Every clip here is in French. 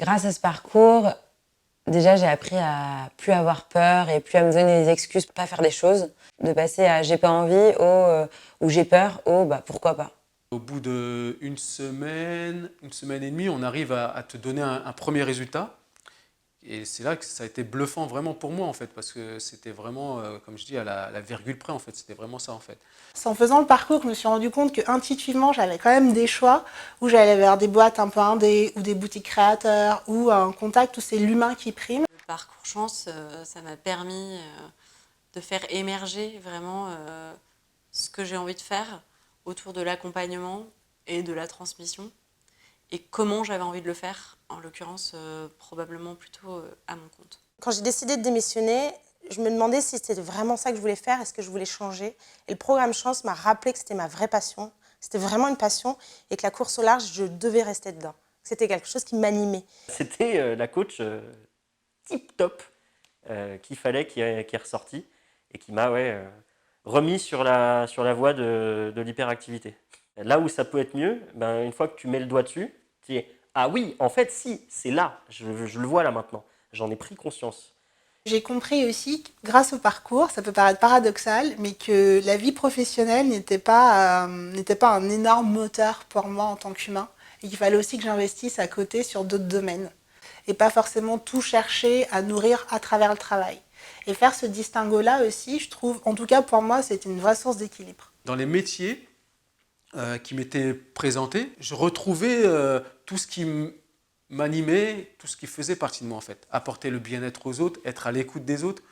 Grâce à ce parcours, déjà j'ai appris à plus avoir peur et plus à me donner des excuses pour pas faire des choses. De passer à j'ai pas envie au ou j'ai peur au bah pourquoi pas. Au bout d'une semaine et demie, on arrive à te donner un premier résultat. Et c'est là que ça a été bluffant vraiment pour moi en fait, parce que c'était vraiment, comme je dis, à la virgule près en fait, c'était vraiment ça en fait. C'est en faisant le parcours que je me suis rendu compte qu'intuitivement, j'avais quand même des choix où j'allais vers des boîtes un peu indé ou des boutiques créateurs ou un contact où c'est l'humain qui prime. Le parcours chance, ça m'a permis de faire émerger vraiment ce que j'ai envie de faire autour de l'accompagnement et de la transmission et comment j'avais envie de le faire, en l'occurrence probablement plutôt à mon compte. Quand j'ai décidé de démissionner, je me demandais si c'était vraiment ça que je voulais faire, est-ce que je voulais changer. Et le programme Chance m'a rappelé que c'était ma vraie passion, c'était vraiment une passion et que la course au large, je devais rester dedans. C'était quelque chose qui m'animait. C'était la coach tip top qu'il fallait, qui est ressortie et qui m'a remis sur la voie de l'hyperactivité. Là où ça peut être mieux, ben, une fois que tu mets le doigt dessus, tu dis « Ah oui, en fait, si, c'est là, je le vois là maintenant, j'en ai pris conscience ». J'ai compris aussi, grâce au parcours, ça peut paraître paradoxal, mais que la vie professionnelle n'était pas un énorme moteur pour moi en tant qu'humain, et qu'il fallait aussi que j'investisse à côté sur d'autres domaines, et pas forcément tout chercher à nourrir à travers le travail. Et faire ce distinguo-là aussi, je trouve, en tout cas pour moi, c'était une vraie source d'équilibre. Dans les métiers qui m'étaient présentés, je retrouvais tout ce qui m'animait, tout ce qui faisait partie de moi en fait. Apporter le bien-être aux autres, être à l'écoute des autres,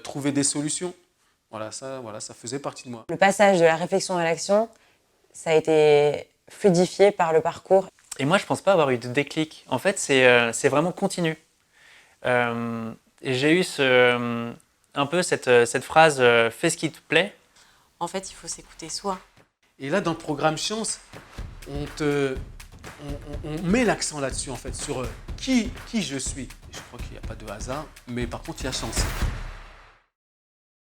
trouver des solutions. Voilà, ça faisait partie de moi. Le passage de la réflexion à l'action, ça a été fluidifié par le parcours. Et moi, je pense pas avoir eu de déclic. En fait, c'est vraiment continu. Et j'ai eu un peu cette phrase « fais ce qui te plaît ». En fait, il faut s'écouter soi. Et là, dans le programme Chance, on met l'accent là-dessus, en fait, sur qui je suis. Et je crois qu'il n'y a pas de hasard, mais par contre, il y a chance.